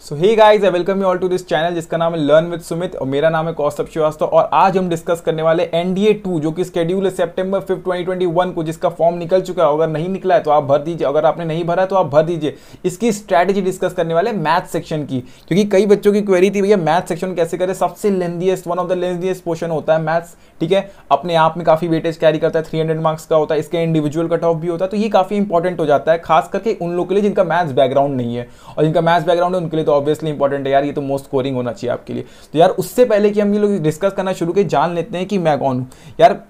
So hey guys, I welcome you all to this channel जिसका नाम है learn with Sumit और मेरा नाम है कौस्तभ श्रीवास्तव। और आज हम डिस्कस करने वाले एनडीए 2 जो कि स्केड्यूल है सितंबर 5 2021 को, जिसका फॉर्म निकल चुका है। अगर नहीं निकला है तो आप भर दीजिए, अगर आपने नहीं भरा है तो आप भर दीजिए। इसकी स्ट्रैटेजी डिस्कस करने वाले मैथ सेक्शन की, क्योंकि कई बच्चों की क्वेरी थी भैया मैथ सेक्शन कैसे करें। सबसे lengthiest, one of the lengthiest portion होता है मैथ्स, ठीक है। अपने आप में काफी वेटेज कैरी करता है, 300 मार्क्स का होता है, इसके इंडिविजुअल कट ऑफ भी होता है। तो ये काफी इंपॉर्टेंट हो जाता है, खास करके उन लोगों के लिए जिनका मैथ्स बैकग्राउंड नहीं है। और जिनका मैथ्स बैकग्राउंड है उनके लिए तो ऑब्वियसली इंपॉर्टेंट है यार, ये तो मोस्ट स्कोरिंग होना चाहिए आपके लिए। तो यार उससे पहले कि हम ये लोग डिस्कस करना शुरू करें, जान लेते हैं कि मैं कौन हूँ यार।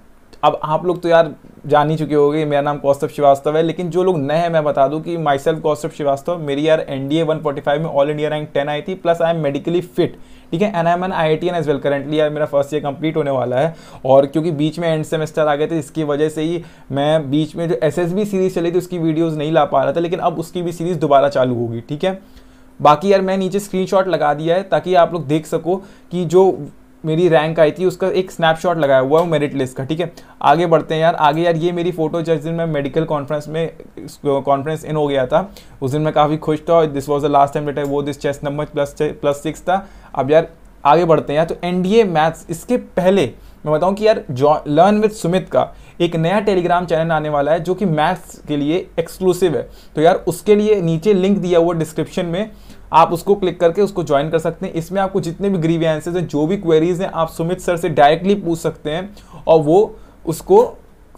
अब आप लोग तो यार जान ही चुके होंगे मेरा नाम कौस्तभ श्रीवास्तव है, लेकिन जो लोग नए हैं मैं बता दूं कि माई सेल्फ कौस्तभ श्रीवास्तव। मेरी यार एनडीए 145 में ऑल इंडिया रैंक 10 आई थी, plus I am medically fit, ठीक है। And I am an IITian as well. Currently यार मेरा फर्स्ट ईयर कंप्लीट होने वाला है, और क्योंकि बीच में एंड सेमेस्टर आ गए थे, इसकी वजह से ही मैं बीच में जो SSB सीरीज चली थी उसकी वीडियोज़ नहीं ला पा रहा था, लेकिन अब उसकी भी सीरीज दोबारा चालू होगी, ठीक है। बाकी यार मैं नीचे स्क्रीनशॉट लगा दिया है ताकि आप लोग देख सको कि जो मेरी रैंक आई थी उसका एक स्नैपशॉट लगाया हुआ है मेरिट लिस्ट का, ठीक है। आगे बढ़ते हैं यार, आगे यार ये मेरी फोटो जिस दिन मैं मेडिकल कॉन्फ्रेंस इन हो गया था उस दिन मैं काफ़ी खुश था। This was the last time that I वोर दिस चेस्ट नंबर +6 था। अब यार आगे बढ़ते हैं यार, तो एनडीए मैथ्स, इसके पहले मैं बताऊं कि यार लर्न विद सुमित का एक नया टेलीग्राम चैनल आने वाला है जो कि मैथ्स के लिए एक्सक्लूसिव है। तो यार उसके लिए नीचे लिंक दिया हुआ डिस्क्रिप्शन में, आप उसको क्लिक करके उसको ज्वाइन कर सकते हैं। इसमें आपको जितने भी ग्रीवियंसेस हैं, जो भी क्वेरीज हैं, आप सुमित सर से डायरेक्टली पूछ सकते हैं और वो उसको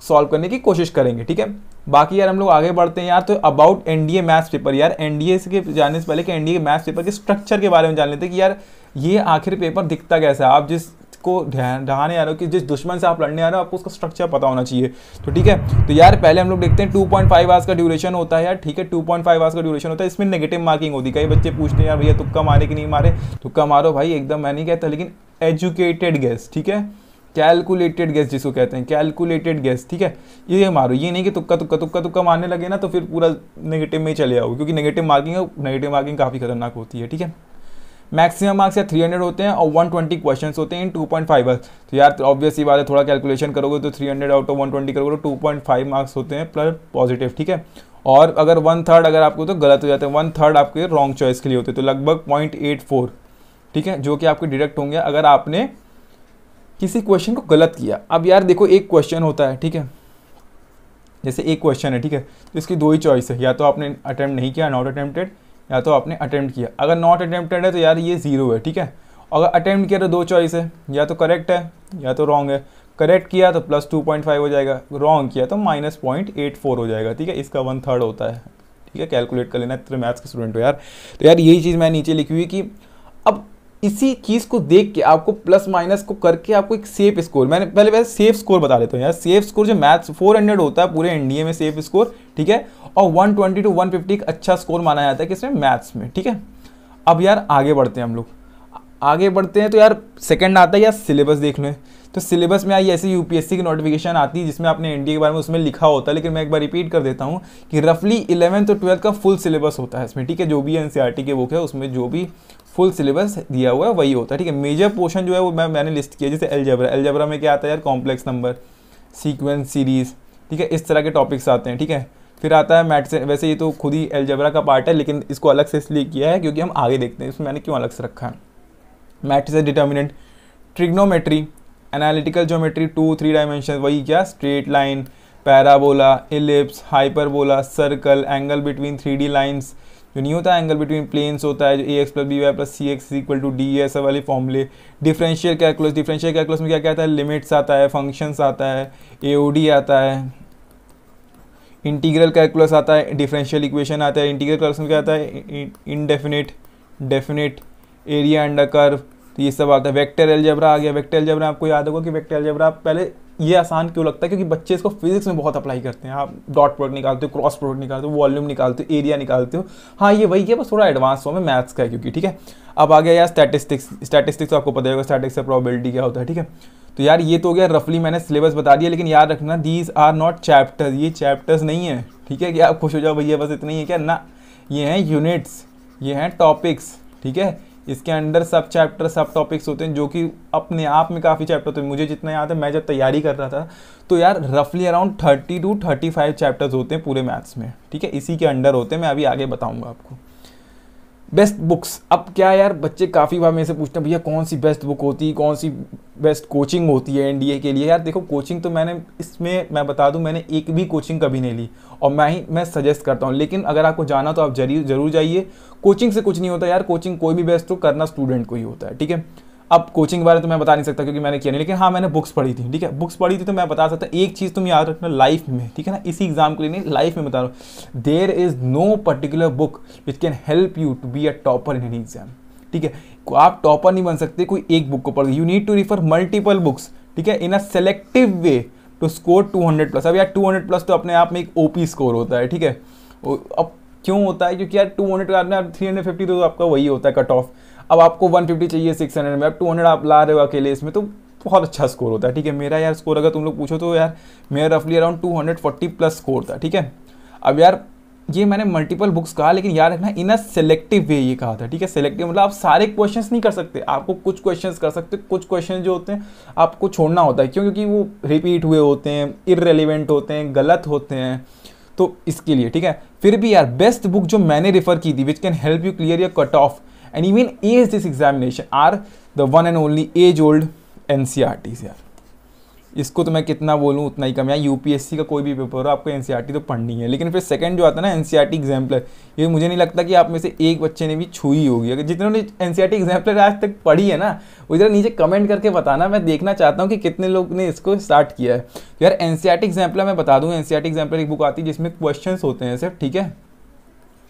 सॉल्व करने की कोशिश करेंगे, ठीक है। बाकी यार हम लोग आगे बढ़ते हैं यार, तो अबाउट एनडीए मैथ्स पेपर। यार एनडीए के जानने से पहले कि एनडीए मैथ्स पेपर के स्ट्रक्चर के बारे में जान लेते हैं कि यार ये आखिर पेपर दिखता कैसा है। आप जिसको ढहाने आ रहे हो, कि जिस दुश्मन से आप लड़ने आ रहे हो, आपको उसका स्ट्रक्चर पता होना चाहिए, तो ठीक है। तो यार पहले हम लोग देखते हैं 2.5 आवर्स का ड्यूरेशन होता है यार, ठीक है। 2.5 आवर्स का ड्यूरेशन होता है, इसमें नेगेटिव मार्किंग होती है। कई बच्चे पूछते हैं यार भैया तुक्का मारे कि नहीं मारे। तुक्का मारो भाई, एकदम मैं नहीं कहता, लेकिन एजुकेटेड गेस, ठीक है। कैलकुलेटेड गेस जिसको कहते हैं, कैलकुलेटेड गेस, ठीक है। ये मारो, ये नहीं कि तुक्का मारने लगे ना तो फिर पूरा नेगेटिव में ही चले आओ, क्योंकि नेगेटिव मार्किंग काफ़ी खतरनाक होती है, ठीक है। मैक्सिमम मार्क्स या 300 होते हैं और 120 क्वेश्चंस होते हैं इन 2.5 आवर्स। तो यार ऑब्वियस ही बात है, थोड़ा कैलकुलेशन करोगे तो 300 आउट ऑफ 120 करोगे तो 2.5 मार्क्स होते हैं प्लस पॉजिटिव, ठीक है। और अगर 1/3 अगर आपको तो गलत हो जाते हैं, 1/3 आपके रॉन्ग चॉइस के लिए होते हैं, तो लगभग 0.84, ठीक है, जो कि आपके डिडक्ट होंगे अगर आपने किसी क्वेश्चन को गलत किया। अब यार देखो एक क्वेश्चन होता है, ठीक है, जैसे एक क्वेश्चन है, ठीक है, तो इसकी दो ही चॉइस है, या तो आपने अटेम्प्ट नहीं किया, नॉट अटेम्प्टेड, या तो आपने अटेम्प्ट किया। अगर नॉट अटेम्प्टेड है तो यार ये 0 है, ठीक है। अगर अटेम्प्ट किया तो दो चॉइस है, या तो करेक्ट है या तो रॉन्ग है। करेक्ट किया तो प्लस 2.5 हो जाएगा, रॉन्ग किया तो माइनस 0.84 हो जाएगा, ठीक है। इसका 1/3 होता है, ठीक है। कैलकुलेट कर लेना, इतने मैथ्स के स्टूडेंट हो यार। तो यार यही चीज़ मैं नीचे लिखी हुई कि अब इसी चीज़ को देख के आपको प्लस माइनस को करके आपको एक सेफ स्कोर, मैंने पहले सेफ स्कोर बता देता हूँ यार। सेफ स्कोर जो मैथ्स 400 होता है पूरे एनडीए में सेफ स्कोर, ठीक है। और 120 to 150 एक अच्छा स्कोर माना जाता है किसमें, मैथ्स में, ठीक है। अब यार आगे बढ़ते हैं हम लोग, आगे बढ़ते हैं तो यार सेकंड आता है यार सिलेबस देख लो। तो सिलेबस में आई ऐसी यूपीएससी की नोटिफिकेशन आती है जिसमें आपने एनडीए के बारे में उसमें लिखा होता है, लेकिन मैं एक बार रिपीट कर देता हूँ कि रफली 11th और 12th का फुल सिलेबस होता है इसमें, ठीक है। जो भी एनसीईआरटी के बुक है उसमें जो भी फुल सिलेबस दिया हुआ है वही होता है, ठीक है। मेजर पोर्शन जो है वो मैंने लिस्ट किया, जैसे एलजेब्रा में क्या आता है यार, कॉम्प्लेक्स नंबर, सीक्वेंस सीरीज, ठीक है, इस तरह के टॉपिक्स आते हैं, ठीक है। फिर आता है मैथ्स, वैसे ये तो खुद ही एलजेब्रा का पार्ट है, लेकिन इसको अलग से इसलिए किया है क्योंकि हम आगे देखते हैं इसमें मैंने क्यों अलग से रखा है। Matrices, determinant, trigonometry, analytical geometry 2-3 dimension, वही क्या, straight line, parabola, ellipse, hyperbola, circle, angle between 3D lines, जो नहीं होता एंगल बिटवीन प्लेन्स होता है, जो AX + BY + CX = D, ये सब वाले फॉर्मूले। डिफरेंशियल कैलकुलस में क्या क्या आता है, लिमिट्स आता है, फंक्शंस आता है, AOD आता है, इंटीग्रल कैलकुलस आता है, डिफरेंशियल इक्वेशन आता है। इंटीग्रल कैलकुलस में क्या आता है, indefinite, definite, area under curve, तो ये सब आता है। वेक्टर अलजेब्रा आ गया। वेक्टर अलजेब्रा आपको याद होगा कि वेक्टर अलजेब्रा पहले ये आसान क्यों लगता है, क्योंकि बच्चे इसको फिजिक्स में बहुत अप्लाई करते हैं। आप डॉट प्रोडक्ट निकालते हो, क्रॉस प्रोडक्ट निकालते हो, वॉल्यूम निकालते हो, एरिया निकालते हो। हाँ ये वही है, बस थोड़ा एडवांस फॉर्म में मैथ्स का है क्योंकि, ठीक है। अब आ गया यार स्टैटिस्टिक्स तो आपको पता होगा स्टैटिस्टिक्स से प्रोबेबिलिटी क्या होता है, ठीक है। तो यार ये तो हो गया रफली मैंने सिलेबस बता दिया, लेकिन याद रखना दीज आर नॉट चैप्टर्स, ये चैप्टर्स नहीं है, ठीक है। कि आप खुश हो जाओ भैया बस इतना ही है क्या, ना, ये हैं यूनिट्स, ये हैं टॉपिक्स, ठीक है। इसके अंडर सब चैप्टर, सब टॉपिक्स होते हैं जो कि अपने आप में काफ़ी चैप्टर होते हैं। मुझे जितना याद है, मैं जब तैयारी कर रहा था तो यार रफली अराउंड 30 to 35 चैप्टर्स होते हैं पूरे मैथ्स में, ठीक है। इसी के अंडर होते हैं, मैं अभी आगे बताऊंगा आपको। बेस्ट बुक्स, अब क्या यार बच्चे काफ़ी बार मेरे से पूछते हैं भैया कौन सी बेस्ट बुक होती है, कौन सी बेस्ट कोचिंग होती है एनडीए के लिए। यार देखो कोचिंग तो मैंने इसमें मैं बता दूं मैंने एक भी कोचिंग कभी नहीं ली, और मैं सजेस्ट करता हूं, लेकिन अगर आपको जाना तो आप जरूर जाइए। कोचिंग से कुछ नहीं होता यार, कोचिंग कोई भी बेस्ट हो करना स्टूडेंट को ही होता है, ठीक है। अब कोचिंग के बारे में तो मैं बता नहीं सकता क्योंकि मैंने किया नहीं, लेकिन हाँ मैंने बुक्स पढ़ी थी, ठीक है। बुक्स पढ़ी थी तो मैं बता सकता एक चीज़ तुम याद रखना लाइफ में, ठीक है ना, इसी एग्जाम के लिए नहीं, लाइफ में बता रहा हूँ, there is no particular book which can help you to be a topper in any exam, ठीक है। आप टॉपर नहीं बन सकते कोई एक बुक को पढ़, you need to refer multiple books, ठीक है, in a selective way to score 200+। अब यार 200+ तो अपने आप में एक ओपी स्कोर होता है, ठीक है। अब क्यों होता है, क्योंकि यार 200 का 350 तो आपका वही होता है कट ऑफ। अब आपको 150 चाहिए 600 में, अब 200 आप ला रहे हो अकेले इसमें तो बहुत अच्छा स्कोर होता है, ठीक है। मेरा यार स्कोर अगर तुम लोग पूछो तो यार मेरा रफली अराउंड 240+ स्कोर था, ठीक है। अब यार ये मैंने मल्टीपल बुक्स कहा, लेकिन यार रखना इन अ सेलेक्टिव वे ये कहा था, ठीक है। सेलेक्टिव मतलब आप सारे क्वेश्चंस नहीं कर सकते, आपको कुछ क्वेश्चंस कर सकते, कुछ क्वेश्चन जो होते हैं आपको छोड़ना होता है, क्यों, क्योंकि वो रिपीट हुए होते हैं, इररेलेवेंट होते हैं, गलत होते हैं, तो इसके लिए, ठीक है। फिर भी यार बेस्ट बुक जो मैंने रेफर की थी विच can help you clear your cut off and even ace this examination are the one and only age old NCERTs यार। इसको तो मैं कितना बोलूँ उतना ही कम है। यूपीएससी का कोई भी पेपर हो आपको एनसीईआरटी तो पढ़नी है, लेकिन फिर सेकंड जो आता है ना एनसीईआरटी एग्जाम्पलर, ये मुझे नहीं लगता कि आप में से एक बच्चे ने भी छुई होगी। अगर जितनों ने एनसीईआरटी एग्जाम्पलर आज तक पढ़ी है ना वो इधर नीचे कमेंट करके बताना, मैं देखना चाहता हूँ कि कितने लोग ने इसको स्टार्ट किया है। तो यार एनसीईआरटी एग्जाम्पलर मैं बता दूँ, एनसीईआरटी एग्जाम्पलर एक बुक आती है जिसमें क्वेश्चन होते हैं सिर्फ, ठीक है,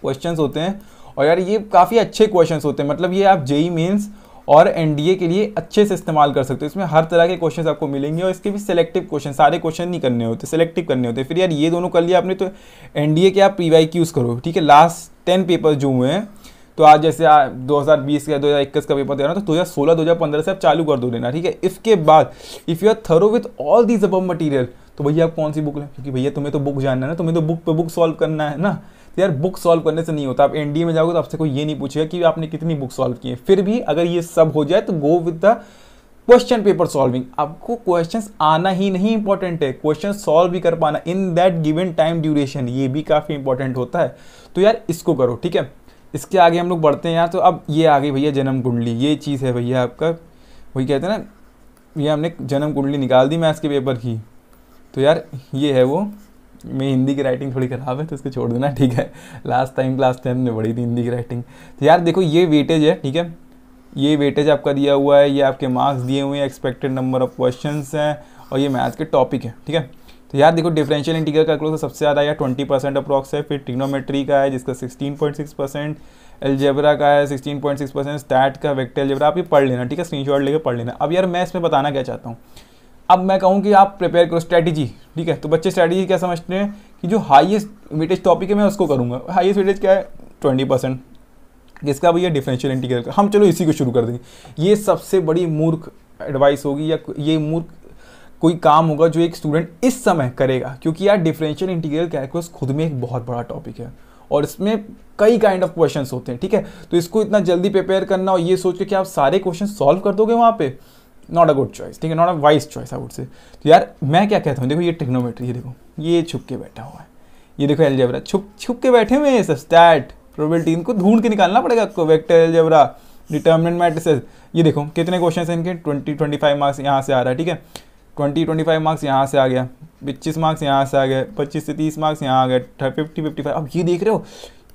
क्वेश्चन होते हैं, और यार ये काफ़ी अच्छे क्वेश्चंस होते हैं, मतलब ये आप जेई मेंस और एनडीए के लिए अच्छे से इस्तेमाल कर सकते हो। इसमें हर तरह के क्वेश्चंस आपको मिलेंगे, और इसके भी सिलेक्टिव क्वेश्चन, सारे क्वेश्चन नहीं करने होते, सिलेक्टिव करने होते। फिर यार ये दोनों कर लिया आपने, तो एनडीए के आप पीवाईक्यूज करो, ठीक है। लास्ट 10 पेपर जो हुए हैं, तो आज जैसे 2020 का 2021 का पेपर दे रहा हूँ, तो 2016 2015 से आप चालू कर दो देना, ठीक है। इसके बाद if you are thorough with all these above material, तो भैया आप कौन सी बुक लें, क्योंकि भैया तुम्हें तो बुक जानना है ना, तुम्हें तो बुक पे बुक सॉल्व करना है ना। यार बुक सॉल्व करने से नहीं होता, आप एनडीए में जाओगे तो आपसे कोई ये नहीं पूछेगा कि आपने कितनी बुक सॉल्व की है। फिर भी अगर ये सब हो जाए तो go with the question paper solving. आपको क्वेश्चंस आना ही नहीं इंपॉर्टेंट है, क्वेश्चन सॉल्व भी कर पाना in that given time duration, ये भी काफ़ी इंपॉर्टेंट होता है। तो यार इसको करो, ठीक है। इसके आगे हम लोग बढ़ते हैं यार, तो अब ये आ गई भैया जन्म कुंडली, ये चीज़ है भैया आपका, वही कहते हैं ना, ये हमने जन्म कुंडली निकाल दी मैथ्स के पेपर की, तो यार ये है वो। मैं हिंदी की राइटिंग थोड़ी ख़राब है तो इसको छोड़ देना, ठीक है। लास्ट टाइम क्लास 10 में पढ़ी थी हिंदी की राइटिंग। तो यार देखो ये वेटेज है, ठीक है, ये वेटेज आपका दिया हुआ है, ये आपके मार्क्स दिए हुए हैं, एक्सपेक्टेड नंबर ऑफ क्वेश्चंस हैं, और ये मैथ्स के टॉपिक है, ठीक है। तो यार देखो डिफरेंशियल इंटीग्रल कैलकुलस सबसे ज़्यादा या 20% अप्रॉक्स है, फिर ट्रिग्नोमेट्री का है जिसका 16.6%, एलजेब्रा का है 16.6%, स्टैट का, वेक्टर एलजेब्रा, आप ये पढ़ लेना, ठीक है, स्क्रीनशॉट लेके पढ़ लेना। अब यार मैं इसमें बताना क्या चाहता हूँ, अब मैं कहूँ कि आप प्रिपेयर करो स्ट्रैटेजी, ठीक है। तो बच्चे स्ट्रैटेजी क्या समझते हैं कि जो हाईएस्ट वेटेज टॉपिक है मैं उसको करूँगा। हाईएस्ट वेटेज क्या है 20%, किसका भैया डिफरेंशियल इंटीग्रल का। हम चलो इसी को शुरू कर देंगे। ये सबसे बड़ी मूर्ख एडवाइस होगी, या ये मूर्ख कोई काम होगा जो एक स्टूडेंट इस समय करेगा, क्योंकि यार डिफरेंशियल इंटीग्रल कैलकुलस खुद में एक बहुत बड़ा टॉपिक है और इसमें कई काइंड ऑफ क्वेश्चंस होते हैं, ठीक है। तो इसको इतना जल्दी प्रिपेयर करना और ये सोच के कि आप सारे क्वेश्चन सॉल्व कर दोगे वहाँ पे, नॉट अ गुड चॉइस, ठीक है, not a wise choice I would say. तो यार मैं क्या कहता हूँ, देखो ये ट्रिग्नोमेट्री, ये देखो ये छुप के बैठा हुआ है, ये देखो एलजेब्रा छुप के बैठे हुए हैं, सब स्टैट, प्रोबेबिलिटी, इनको ढूंढ के निकालना पड़ेगा आपको, वेक्टर एलजेब्रा, डिटर्मिनेंट मैट्रिसेस। ये देखो कितने क्वेश्चन हैं इनके, 20-25 मार्क्स यहाँ से आ रहा है, ठीक है, 20-25 मार्क्स यहाँ से आ गया, 25 मार्क्स यहाँ से आ गए, 25 से 30 मार्क्स यहाँ आ गए, 50-55। अब ये देख रहे हो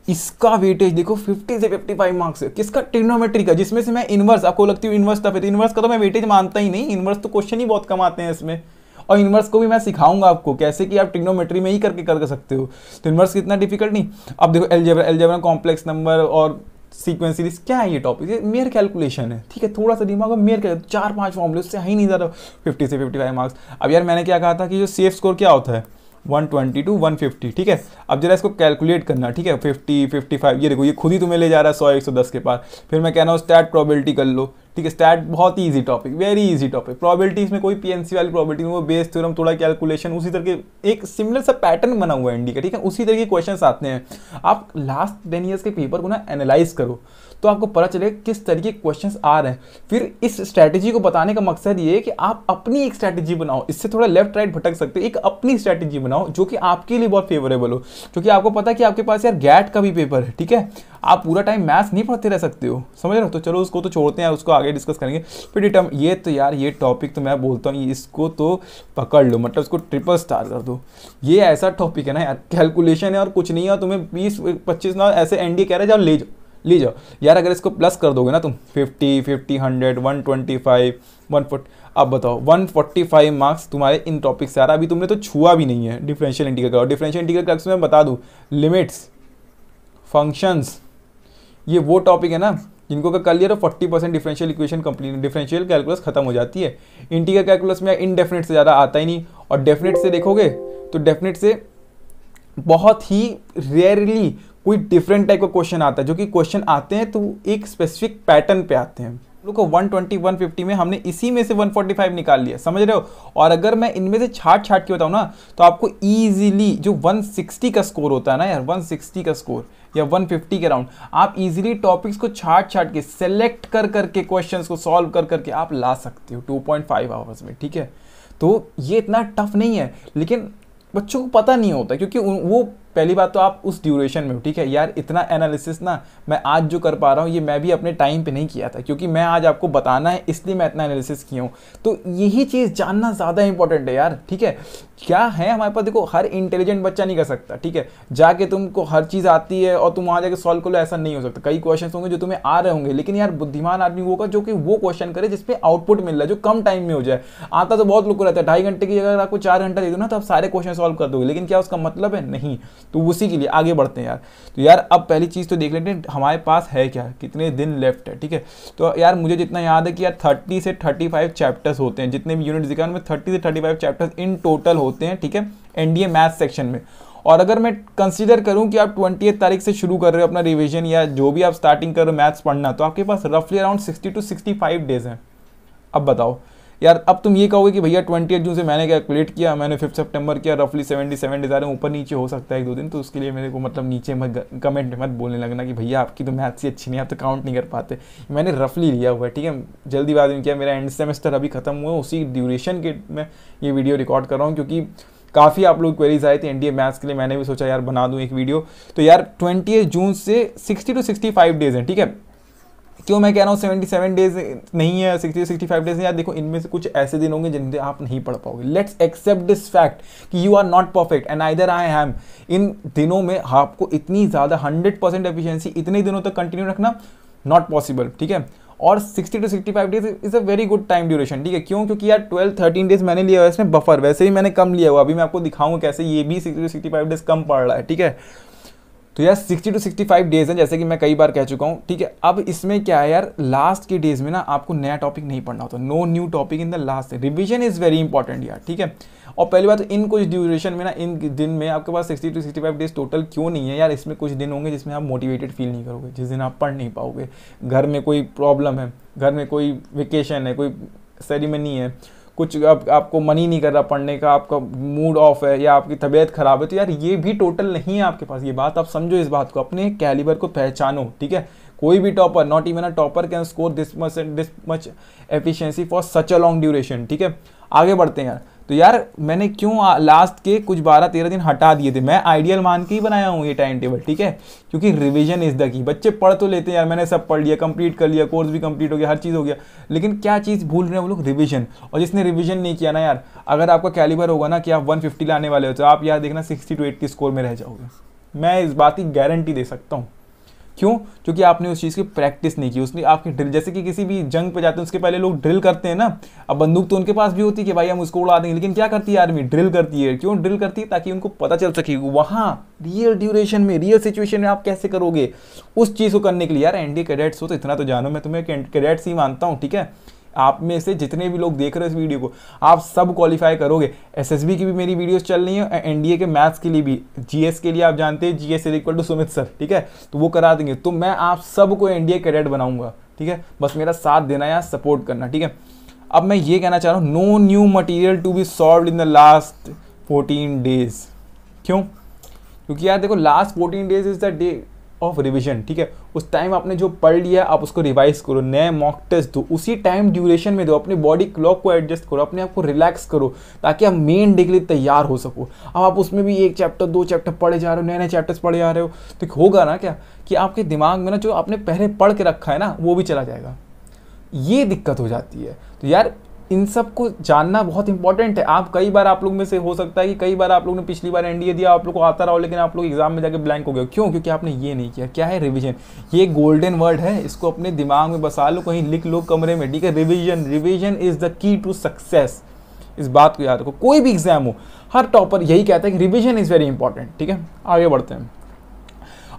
इसका वेटेज देखो 50 से 55 मार्क्स है, किसका, ट्रिग्नोमेट्री का, जिसमें से मैं इनवर्स, आपको लगती है इनवर्स टफ है, तो इनवर्स का तो मैं वेटेज मानता ही नहीं, इनवर्स तो क्वेश्चन ही बहुत कम आते हैं इसमें, और इनवर्स को भी मैं सिखाऊंगा आपको कैसे कि आप ट्रिग्नोमेट्री में ही करके कर सकते हो। तो इनवर्स कितना डिफिकल्ट नहीं। अब देखो एलजेब्रा कॉम्प्लेक्स नंबर और सीक्वेंस सीरीज, क्या है ये टॉपिक, ये मेयर कैलकुलेशन है, ठीक है, थोड़ा सा दिमाग में मेयर कर, 4-5 फॉर्मूले, उससे ही नहीं ज़्यादा, 50 से 55 मार्क्स। अब यार मैंने क्या कहा था कि जो सेफ स्कोर क्या होता है 120 to 150, ठीक है। अब जरा इसको कैलकुलेट करना, ठीक है, 50, 55, ये देखो ये खुद ही तुम्हें ले जा रहा है 100-110 के पार। फिर मैं कह रहा हूँ स्टैट प्रोबेबिलिटी कर लो, ठीक है, स्टैट बहुत ही easy topic, very easy topic. Probability इसमें कोई पीएनसी वाली प्रोबेबिलिटी नहीं, वो बेस थ्योरम, थोड़ा कैलकुलेशन, उसी तरह के एक सिमिलर सा पैटर्न बना हुआ है एनडी का, ठीक है, उसी तरह के क्वेश्चन आते हैं। आप लास्ट 10 ईयर्स के पेपर को ना एनालाइज करो तो आपको पता चलेगा किस तरीके के क्वेश्चंस आ रहे हैं। फिर इस स्ट्रैटेजी को बताने का मकसद ये है कि आप अपनी एक स्ट्रैटेजी बनाओ, इससे थोड़ा लेफ्ट राइट भटक सकते हो, एक अपनी स्ट्रैटेजी बनाओ जो कि आपके लिए बहुत फेवरेबल हो, क्योंकि आपको पता है कि आपके पास यार गैट का भी पेपर है, ठीक है, आप पूरा टाइम मैथ्स नहीं पढ़ते रह सकते हो, समझ रहे हो। तो चलो उसको तो छोड़ते हैं, उसको आगे डिस्कस करेंगे। फिर ये तो यार ये टॉपिक तो मैं बोलता हूँ इसको तो पकड़ लो, मतलब इसको ट्रिपल स्टार कर दो। ये ऐसा टॉपिक है ना यार, कैलकुलेशन है और कुछ नहीं है, तुम्हें 20-25 ना ऐसे एनडीए कह रहे जाओ ले जाओ यार। अगर इसको प्लस कर दोगे ना तुम 50, 100, 125, 140, अब बताओ 145 मार्क्स तुम्हारे इन टॉपिक से आ रहा। अभी तुमने तो छुआ भी नहीं है डिफरेंशियल इंटीग्रल का। और डिफरेंशियल इंटीग्रल क्लास में बता दूं, लिमिट्स, फंक्शंस, ये वो टॉपिक है ना जिनको का कर लिया तो 40% differential equation complete, differential calculus खत्म हो जाती है। इंटीग्रल कैलकुलस में इनडेफिनिट से ज़्यादा आता ही नहीं, और डेफिनेट से देखोगे तो डेफिनेट से बहुत ही रेयरली कोई डिफरेंट टाइप का क्वेश्चन आता है। जो कि क्वेश्चन आते हैं तो एक स्पेसिफिक पैटर्न पे आते हैं। लोग को 120, 150 में हमने इसी में से 145 निकाल लिया, समझ रहे हो। और अगर मैं इनमें से छाट के बताऊँ ना तो आपको ईजिली जो 160 का स्कोर होता है ना यार, 160 का स्कोर या 150 के राउंड, आप इजीली टॉपिक्स को छाट के सेलेक्ट कर करके क्वेश्चंस को सॉल्व कर करके आप ला सकते हो 2.5 आवर्स में, ठीक है। तो ये इतना टफ नहीं है, लेकिन बच्चों को पता नहीं होता, क्योंकि वो पहली बात तो आप उस ड्यूरेशन में हो, ठीक है यार। इतना एनालिसिस ना मैं आज जो कर पा रहा हूँ ये मैं भी अपने टाइम पे नहीं किया था, क्योंकि मैं आज आपको बताना है इसलिए मैं इतना एनालिसिस किया हूँ। तो यही चीज़ जानना ज़्यादा इंपॉर्टेंट है यार, ठीक है। क्या है हमारे पास, देखो हर इंटेलिजेंट बच्चा नहीं कर सकता, ठीक है। जाके तुमको हर चीज़ आती है और तुम वहाँ जाके सॉल्व कर लो, ऐसा नहीं हो सकता। कई क्वेश्चन होंगे जो तुम्हें आ रहे होंगे, लेकिन यार बुद्धिमान आदमी वो होगा जो कि वो क्वेश्चन करे जिसपे आउटपुट मिल रहा है, जो कम टाइम में हो जाए। आता तो बहुत लोग को रहता है 2.5 घंटे की जगह आपको 4 घंटा दे दो ना तो आप सारे क्वेश्चन सॉल्व कर दोगे, लेकिन क्या उसका मतलब है, नहीं। तो उसी के लिए आगे बढ़ते हैं यार। तो यार अब पहली चीज़ तो देख लेते हैं हमारे पास है क्या, कितने दिन लेफ्ट है, ठीक है। तो यार मुझे जितना याद है कि यार 30 से 35 चैप्टर्स होते हैं, जितने भी यूनिट दिखा उनमें 30 से 35 चैप्टर्स इन टोटल होते हैं, ठीक है, एनडीए मैथ्स सेक्शन में। और अगर मैं कंसीडर करूं कि आप 20 तारीख से शुरू कर रहे हो अपना रिवीजन या जो भी आप स्टार्टिंग कर रहे हो मैथ्स पढ़ना, तो आपके पास रफली अराउंड 60 to 65 डेज हैं। अब बताओ यार, अब तुम ये कहोगे कि भैया 28 जून से मैंने कैलकुलेट किया, मैंने 5 सितंबर किया, रफली 77 डेज आ रहे हैं, ऊपर नीचे हो सकता है 1-2 दिन। तो उसके लिए मेरे को मतलब नीचे मत कमेंट मत बोलने लगना कि भैया आपकी तो मैथ्स ही अच्छी नहीं, आप तो काउंट नहीं कर पाते। मैंने रफली लिया हुआ है, ठीक है। जल्दीबाजी में किया, मेरा एंड सेमेस्टर अभी खत्म हुआ, उसी ड्यूरेशन के मैं ये वीडियो रिकॉर्ड कर रहा हूँ, क्योंकि काफ़ी आप लोग क्वेरीज आए थे एनडीए मैथ्स के लिए। मैंने भी सोचा यार बना दूं एक वीडियो। तो यार 28 जून से 60 to 65 डेज हैं, ठीक है। क्यों मैं कह रहा हूँ 77 डेज नहीं है, 60 to 65 डेज है यार। देखो इनमें से कुछ ऐसे दिन होंगे जिनसे आप नहीं पढ़ पाओगे। लेट्स एक्सेप्ट दिस फैक्ट कि you are not perfect and either I am. इन दिनों में आपको इतनी ज़्यादा 100% एफिशिएंसी इतने दिनों तक कंटिन्यू रखना नॉट पॉसिबल, ठीक है। और 60 to 65 days is a very good time duration, ठीक है। क्यों? क्योंकि यार 12-13 डेज मैंने लिया हुआ है इसमें बफर, वैसे ही मैंने कम लिया हुआ। अभी मैं आपको दिखाऊंगा कैसे ये भी 60 to 65 डेज कम पड़ रहा है, ठीक है। तो यार 60 to 65 डेज है, जैसे कि मैं कई बार कह चुका हूँ, ठीक है। अब इसमें क्या है यार, लास्ट के डेज में ना आपको नया टॉपिक नहीं पढ़ना होता, no new topic in the last. Revision is very important यार, ठीक है। और पहली बात तो इन कुछ ड्यूरेशन में ना, इन दिन में आपके पास 60 to 65 डेज टोटल क्यों नहीं है यार। इसमें कुछ दिन होंगे जिसमें आप मोटिवेटेड फील नहीं करोगे, जिस दिन आप पढ़ नहीं पाओगे, घर में कोई प्रॉब्लम है, घर में कोई वेकेशन है, कोई सेरेमनी है, कुछ आपको मन ही नहीं कर रहा पढ़ने का, आपका मूड ऑफ है या आपकी तबीयत खराब है, तो यार ये भी टोटल नहीं है आपके पास। ये बात आप समझो, इस बात को, अपने कैलिबर को पहचानो, ठीक है। कोई भी topper, not even a topper can score this much efficiency for such a long duration, ठीक है। आगे बढ़ते हैं यार। तो यार मैंने क्यों लास्ट के कुछ 12-13 दिन हटा दिए थे, मैं आइडियल मान के ही बनाया हूँ ये टाइम टेबल, ठीक है। क्योंकि रिवीजन इज द की। बच्चे पढ़ तो लेते हैं यार, मैंने सब पढ़ लिया, कंप्लीट कर लिया, कोर्स भी कंप्लीट हो गया, हर चीज़ हो गया, लेकिन क्या चीज़ भूल रहे हैं वो लोग, रिवीजन। और जिसने रिवीजन नहीं किया ना यार, अगर आपका कैलिबर होगा ना कि आप 150 लाने वाले हो, तो आप यार देखना 60 to 80 स्कोर में रह जाओगे। मैं इस बात की गारंटी दे सकता हूँ। क्यों? क्योंकि आपने उस चीज़ की प्रैक्टिस नहीं की, उसने आपकी ड्रिल, जैसे कि किसी भी जंग पे जाते हैं उसके पहले लोग ड्रिल करते हैं ना। अब बंदूक तो उनके पास भी होती है कि भाई हम उसको उड़ा देंगे, लेकिन क्या करती है आर्मी, ड्रिल करती है। क्यों ड्रिल करती है? ताकि उनको पता चल सके वहाँ रियल ड्यूरेशन में, रियल सिचुएशन में आप कैसे करोगे उस चीज़ को करने के लिए। यार एनडीए कैडेट्स हो तो इतना तो जानो, मैं तुम्हें कैडेट्स ही मानता हूँ, ठीक है। आप में से जितने भी लोग देख रहे हो इस वीडियो को, आप सब क्वालिफाई करोगे। एसएसबी की भी मेरी वीडियोस चल रही हैं, एनडीए के मैथ्स के लिए भी, जीएस के लिए आप जानते हैं GS equal to Sumit sir, ठीक है, तो वो करा देंगे। तो मैं आप सबको एनडीए कैडेट बनाऊंगा, ठीक है। बस मेरा साथ देना या सपोर्ट करना, ठीक है। अब मैं ये कहना चाह रहा हूँ, no new material to be solve in the last 14 days. क्यों? क्योंकि यार देखो last 14 days is the day of revision, ठीक है। उस टाइम आपने जो पढ़ लिया आप उसको रिवाइज करो, नए मॉक टेस्ट दो, उसी टाइम ड्यूरेशन में दो, अपनी बॉडी क्लॉक को एडजस्ट करो, अपने आप को रिलैक्स करो, ताकि आप मेन डे के लिए तैयार हो सको। अब आप उसमें भी 1 चैप्टर 2 चैप्टर पढ़े जा रहे हो, नए नए चैप्टर्स पढ़े जा रहे हो, तो होगा ना क्या कि आपके दिमाग में ना जो आपने पहले पढ़ के रखा है ना वो भी चला जाएगा। ये दिक्कत हो जाती है। तो यार इन सब को जानना बहुत इंपॉर्टेंट है। आप कई बार आप लोग में से हो सकता है कि कई बार आप लोग ने पिछली बार एनडीए दिया, आप लोग को आता रहा हो, लेकिन आप लोग एग्जाम में जाके ब्लैंक हो गए। क्यों? क्योंकि आपने ये नहीं किया। क्या है? रिवीजन। ये गोल्डन वर्ड है, इसको अपने दिमाग में बसा लो, कहीं लिख लो कमरे में, ठीक है। Revision, revision is the key to success. इस बात को याद रखो, कोई भी एग्जाम हो, हर टॉपर यही कहता है कि रिवीजन इज वेरी इंपॉर्टेंट, ठीक है। आगे बढ़ते हैं।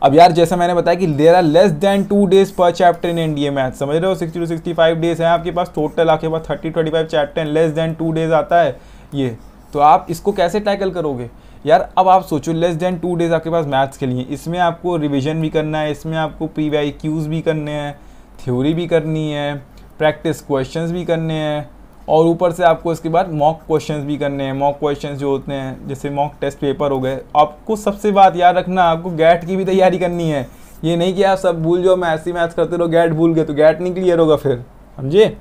अब यार जैसे मैंने बताया कि there are less than 2 days पर चैप्टर इन एनडीए मैथ, समझ रहे हो। 60 to 65 days है आपके पास टोटल, आपके पास 30-25 चैप्टर, लेस देन 2 days आता है ये। तो आप इसको कैसे टैकल करोगे यार? अब आप सोचो, लेस देन 2 days आपके पास मैथ्स के लिए, इसमें आपको रिविजन भी करना है, इसमें आपको PYQs भी करने हैं, थ्योरी भी करनी है, प्रैक्टिस क्वेश्चंस भी करने हैं, और ऊपर से आपको इसके बाद मॉक क्वेश्चंस भी करने हैं। मॉक क्वेश्चंस जो होते हैं जैसे मॉक टेस्ट पेपर हो गए। आपको सबसे बात याद रखना, आपको गैट की भी तैयारी करनी है। ये नहीं कि आप सब भूल जाओ, मैथ्स ही मैथ्स करते रहो, गैट भूल गए तो गैट नहीं क्लियर होगा फिर, समझे।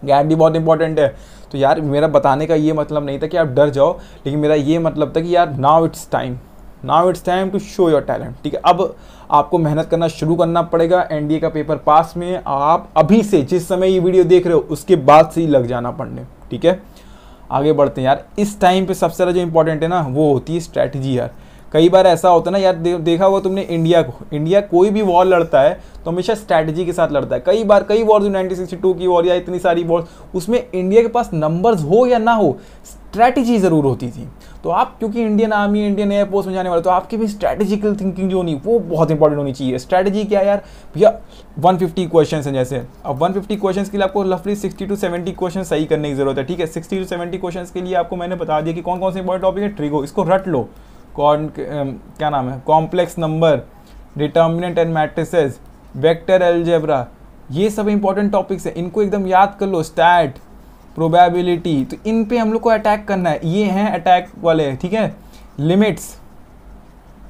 गैट भी बहुत इंपॉर्टेंट है। तो यार मेरा बताने का ये मतलब नहीं था कि आप डर जाओ, लेकिन मेरा ये मतलब था कि यार now it's time to show your talent, ठीक है। अब आपको मेहनत करना शुरू करना पड़ेगा एनडीए का पेपर पास में। आप अभी से, जिस समय ये वीडियो देख रहे हो उसके बाद से ही लग जाना पढ़ने, ठीक है। आगे बढ़ते हैं यार। इस टाइम पे सबसे ज़्यादा जो इंपॉर्टेंट है ना वो होती है स्ट्रैटेजी यार। कई बार ऐसा होता है ना यार, देखा होगा तुमने इंडिया को, इंडिया कोई भी वॉर लड़ता है तो हमेशा स्ट्रैटेजी के साथ लड़ता है। कई वॉर, 1962 की वॉर या इतनी सारी वॉर, उसमें इंडिया के पास नंबर्स हो या ना हो, स्ट्रैटेजी ज़रूर होती थी। तो आप क्योंकि इंडियन आर्मी, इंडियन एयरफोर्स में जाने वाले, तो आपकी भी स्ट्रैटेजिकल थिंकिंग जो होनी वो बहुत इंपॉर्टेंट होनी चाहिए। स्ट्रैटेजी क्या यार भैया? 150 क्वेश्चन हैं जैसे, अब 150 क्वेश्चन के लिए आपको रफली 60 to 70 क्वेश्चन सही करने की जरूरत है, ठीक है। 60 to 70 क्वेश्चन के लिए आपको मैंने बता दिया कि कौन कौन से इंपॉर्टेंट टॉपिक है। ट्रिगो, इसको रट लो। क्या नाम है? Complex number, determinant and matrices, vector algebra, ये सब इंपॉर्टेंट टॉपिक्स हैं, इनको एकदम याद कर लो। स्टैट, प्रोबेबिलिटी, तो इन पे हम लोग को अटैक करना है। ये हैं अटैक वाले, ठीक है। लिमिट्स,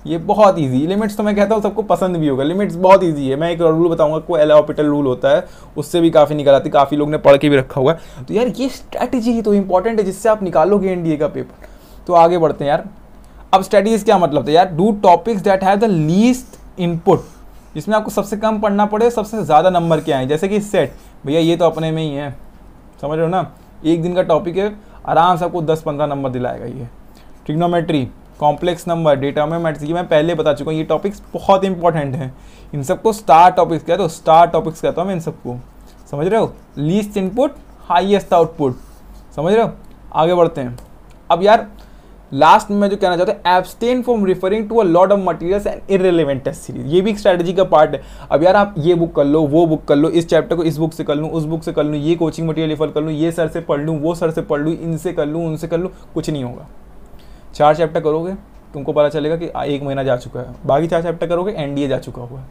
ये बहुत इजी। लिमिट्स तो मैं कहता हूँ सबको पसंद भी होगा, लिमिट्स बहुत इजी है। मैं एक रूल बताऊंगा, कोई एल हॉस्पिटल रूल होता है, उससे भी काफ़ी निकल आती, काफ़ी लोग ने पढ़ के भी रखा हुआ है। तो यार ये स्ट्रैटेजी ही तो इंपॉर्टेंट है जिससे आप निकालोगे एनडीए का पेपर। तो आगे बढ़ते हैं यार। अब स्ट्रैटेजीज क्या मतलब था यार? Do topics that have the least input, जिसमें आपको सबसे कम पढ़ना पड़े, सबसे ज़्यादा नंबर क्या है। जैसे कि सेट, भैया ये तो अपने में ही है, समझ रहे हो ना। एक दिन का टॉपिक है, आराम से आपको 10-15 नंबर दिलाएगा ये। ट्रिग्नोमेट्री, कॉम्प्लेक्स नंबर, डिटर्मिनेंट्स, ये मैं पहले बता चुका हूँ, ये टॉपिक्स बहुत इंपॉर्टेंट हैं। इन सबको स्टार टॉपिक्स कहता हूँ, स्टार टॉपिक्स कहता हूँ मैं इन सबको, समझ रहे हो। लीस्ट इनपुट, हाईएस्ट आउटपुट, समझ रहे हो। आगे बढ़ते हैं। अब यार लास्ट में मैं जो कहना चाहता हूँ, abstain from referring to a lot of materials and irrelevant test series, ये भी एक स्ट्रैटेजी का पार्ट है। अब यार आप ये बुक कर लो, वो बुक कर लो, इस चैप्टर को इस बुक से कर लूँ, उस बुक से कर लूँ, ये कोचिंग मटेरियल रेफर कर लूँ, ये सर से पढ़ लूँ, वो सर से पढ़ लूँ, इनसे कर लूँ, उनसे कर लूँ, कुछ नहीं होगा। 4 चैप्टर करोगे, तुमको पता चलेगा कि 1 महीना जा चुका है, बाकी 4 चैप्टर करोगे एनडीए जा चुका हुआ है,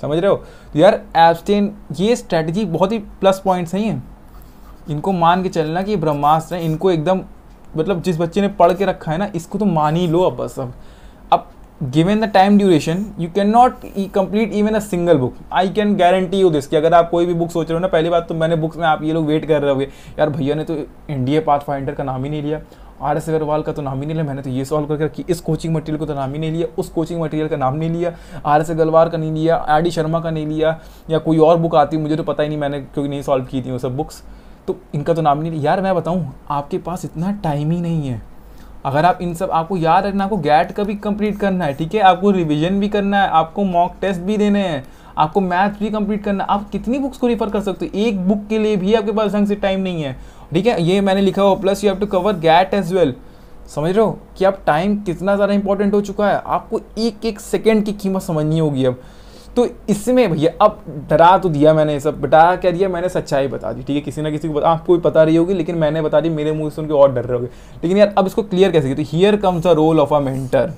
समझ रहे हो। तो यार एब्सटेन, ये स्ट्रैटेजी बहुत ही प्लस पॉइंट्स हैं, इनको मान के चलना कि ब्रह्मास्त्र है। इनको एकदम मतलब जिस बच्चे ने पढ़ के रखा है ना, इसको तो मान ही लो अब बस। अब given the time duration you can not complete even a single book. I can guarantee you this कि अगर आप कोई भी बुक सोच रहे हो ना, पहली बात तो मैंने बुक्स में, आप ये लोग वेट कर रहे होगे यार भैया ने तो इंडिया पाथफाइंडर का नाम ही नहीं लिया, RS अग्रवाल का तो नाम ही नहीं लिया, मैंने तो ये सॉल्व करके रखी, इस कोचिंग मटेरियल को तो नाम ही नहीं लिया, उस कोचिंग मटेरियल का नाम नहीं लिया, RS अग्रवाल का नहीं लिया, RD शर्मा का नहीं लिया, या कोई और बुक आती मुझे तो पता ही नहीं, मैंने क्योंकि नहीं सॉल्व की थी वो सब बुक्स, तो इनका तो नाम नहीं लिया। यार मैं बताऊं, आपके पास इतना टाइम ही नहीं है। अगर आप इन सब, आपको याद रखना, आपको गैट का भी कंप्लीट करना है, ठीक है, आपको रिवीजन भी करना है, आपको मॉक टेस्ट भी देने हैं, आपको मैथ्स भी कंप्लीट करना है। आप कितनी बुक्स को रिफर कर सकते हो? एक बुक के लिए भी आपके पास ढंग से टाइम नहीं है, ठीक है। ये मैंने लिखा हुआ, plus you have to cover GAT as well. समझ रहे हो कि आप टाइम कितना ज़्यादा इंपॉर्टेंट हो चुका है, आपको एक एक सेकेंड की कीमत समझनी होगी अब। तो इसमें भैया अब डरा तो दिया मैंने, सब डरा क्या दिया मैंने, सच्चाई बता दी, ठीक है। किसी ना किसी को आपको भी पता रही होगी, लेकिन मैंने बता दी, मेरे मुंह से सुन के और डर रहे होगे। लेकिन यार अब इसको क्लियर कैसे किया? तो here comes the role of a mentor.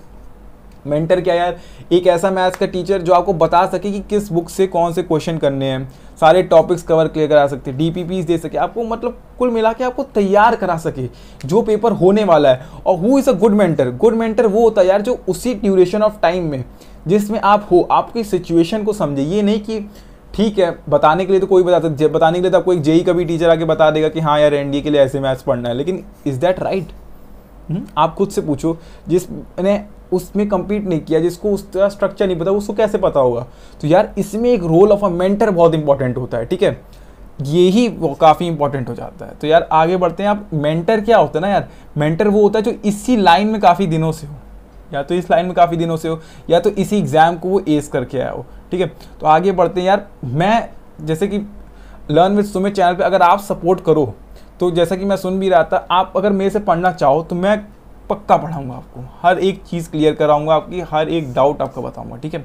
Mentor क्या यार, एक ऐसा मैथ्स का टीचर जो आपको बता सके कि किस बुक से कौन से क्वेश्चन करने हैं, सारे टॉपिक्स कवर क्लियर करा सकते, डीपीपीस दे सके आपको, मतलब कुल मिला के आपको तैयार करा सके जो पेपर होने वाला है। और who is a good mentor? Good mentor वो होता है यार जो उसी ड्यूरेशन ऑफ टाइम में जिसमें आप हो, आपकी सिचुएशन को समझे। ये नहीं कि ठीक है बताने के लिए तो कोई बताने के लिए तो आपको एक जेई का भी टीचर आके बता देगा कि हाँ यार एनडीए के लिए ऐसे मैथ्स पढ़ना है, लेकिन इज़ दैट राइट? आप खुद से पूछो, जिसने उसमें कंप्लीट नहीं किया, जिसको उसका स्ट्रक्चर नहीं पता, उसको कैसे पता होगा? तो यार इसमें एक रोल ऑफ अ मेंटर बहुत इंपॉर्टेंट होता है, ठीक है, यही वो काफ़ी इंपॉर्टेंट हो जाता है। तो यार आगे बढ़ते हैं। आप मेंटर क्या होता है ना यार, मेंटर वो होता है जो इसी लाइन में काफ़ी दिनों से हो, या तो इस लाइन में काफ़ी दिनों से हो, या तो इसी एग्ज़ाम को वो एस करके आया हो, ठीक है। तो आगे बढ़ते हैं यार। मैं जैसे कि लर्न विद सुमित चैनल पे अगर आप सपोर्ट करो, तो जैसा कि मैं सुन भी रहा था, आप अगर मेरे से पढ़ना चाहो तो मैं पक्का पढ़ाऊंगा आपको, हर एक चीज़ क्लियर कराऊंगा, आपकी हर एक डाउट आपका बताऊंगा, ठीक है।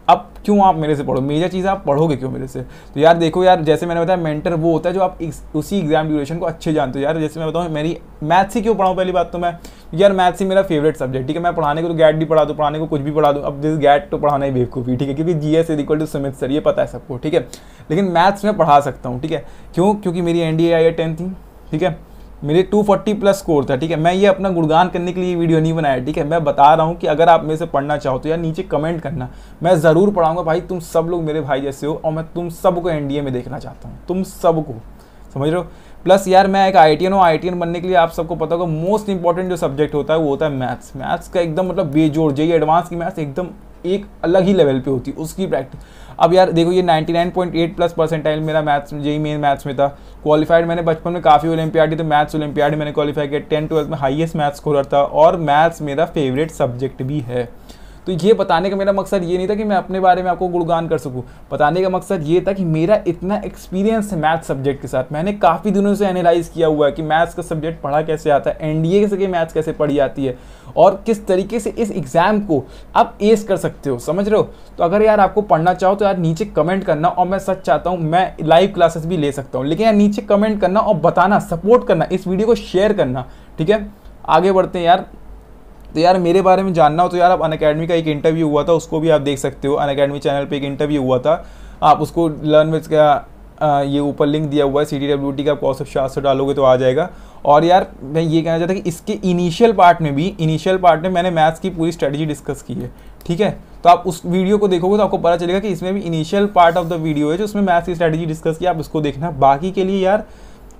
अब क्यों आप मेरे से पढ़ो, मेजर चीज़ आप पढ़ोगे क्यों मेरे से? तो यार देखो यार, जैसे मैंने बताया मेंटर वो होता है जो आप उसी एग्जाम ड्यूरेशन को अच्छे जानते हो। यार जैसे मैं बताऊँ, मेरी मैथ्स ही क्यों पढ़ाऊँ, पहली बात तो मैं यार मैथ्स ही मेरा फेवरेट सब्जेक्ट, ठीक है। मैं पढ़ाने को तो गैट भी पढ़ा दूँ, पढ़ाने को कुछ भी पढ़ा दूँ, अब दिस गैट तो पढ़ाना ही बेवकूफ़ी, ठीक है, क्योंकि GS equal to Sumit sir, ये पता है सबको, ठीक है। लेकिन मैथ्स में पढ़ा सकता हूँ, ठीक है। क्यों? क्योंकि मेरी एनडीए आई 10 थी, ठीक है, मेरे 240 प्लस स्कोर था, ठीक है। मैं ये अपना गुणगान करने के लिए वीडियो नहीं बनाया, ठीक है। मैं बता रहा हूँ कि अगर आप मेरे से पढ़ना चाहो तो यार नीचे कमेंट करना, मैं ज़रूर पढ़ाऊंगा भाई। तुम सब लोग मेरे भाई जैसे हो और मैं तुम सबको एनडीए में देखना चाहता हूँ, तुम सबको, समझ रहे हो। प्लस यार मैं एक आईआईटीएन हूँ, आईआईटीएन बनने के लिए आप सबको पता होगा मोस्ट इंपॉर्टेंट जो सब्जेक्ट होता है वो होता है मैथ्स। मैथ्स का एकदम मतलब बेजोड़, जेईई एडवांस की मैथ्स एकदम एक अलग ही लेवल पे होती है उसकी प्रैक्टिस। अब यार देखो, ये 99.8 प्लस परसेंटाइल मेरा मैथ्स जेईई मेन मैथ्स में था। क्वालिफाइड मैंने बचपन में काफ़ी ओलंपियाड, तो मैथ्स ओलंपियाड मैंने क्वालिफाई किया, 10-12 में हाईएस्ट मैथ्स स्कोरर था, और मैथ्स मेरा फेवरेट सब्जेक्ट भी है। तो ये बताने का मेरा मकसद ये नहीं था कि मैं अपने बारे में आपको गुणगान कर सकूं, बताने का मकसद ये था कि मेरा इतना एक्सपीरियंस है मैथ्स सब्जेक्ट के साथ, मैंने काफ़ी दिनों से एनालाइज किया हुआ है कि मैथ्स का सब्जेक्ट पढ़ा कैसे आता है, एनडीए से मैथ्स कैसे पढ़ी जाती है, और किस तरीके से इस एग्ज़ाम को आप एस कर सकते हो, समझ रहे हो। तो अगर यार आपको पढ़ना चाहो तो यार नीचे कमेंट करना, और मैं सच चाहता हूँ मैं लाइव क्लासेस भी ले सकता हूँ, लेकिन यार नीचे कमेंट करना और बताना, सपोर्ट करना, इस वीडियो को शेयर करना, ठीक है। आगे बढ़ते हैं यार। तो यार मेरे बारे में जानना हो तो यार आप अनअकैडमी का एक इंटरव्यू हुआ था, उसको भी आप देख सकते हो। अनअकैडमी चैनल पे एक इंटरव्यू हुआ था, आप उसको लर्न विद का ये ऊपर लिंक दिया हुआ है, CTWT का कौस्तुभ शास्त्री डालोगे तो आ जाएगा। और यार मैं ये कहना चाहता कि इसके इनिशियल पार्ट में मैंने मैथ्स की पूरी स्ट्रेटजी डिस्कस की है, ठीक है। तो आप उस वीडियो को देखोगे तो आपको पता चलेगा कि इसमें भी initial part of the video है जो उसमें मैथ्स की स्ट्रेटजी डिस्कस की, आप उसको देखना। बाकी के लिए यार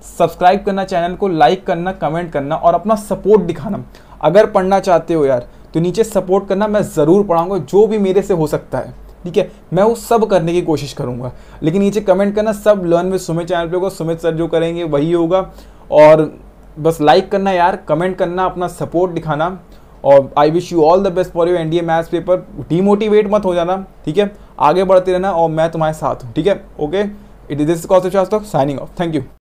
सब्सक्राइब करना, चैनल को लाइक करना, कमेंट करना और अपना सपोर्ट दिखाना। अगर पढ़ना चाहते हो यार तो नीचे सपोर्ट करना, मैं ज़रूर पढ़ाऊंगा जो भी मेरे से हो सकता है, ठीक है। मैं वो सब करने की कोशिश करूंगा, लेकिन नीचे कमेंट करना, सब लर्न विद सुमित चैनल पे होगा, सुमित सर जो करेंगे वही होगा। और बस लाइक करना यार, कमेंट करना, अपना सपोर्ट दिखाना, और I wish you all the best for your NDA maths paper. Demotivate मत हो जाना, ठीक है, आगे बढ़ते रहना और मैं तुम्हारे साथ हूँ, ठीक है। Okay, it is this Kaustubh Shastri signing off, thank you.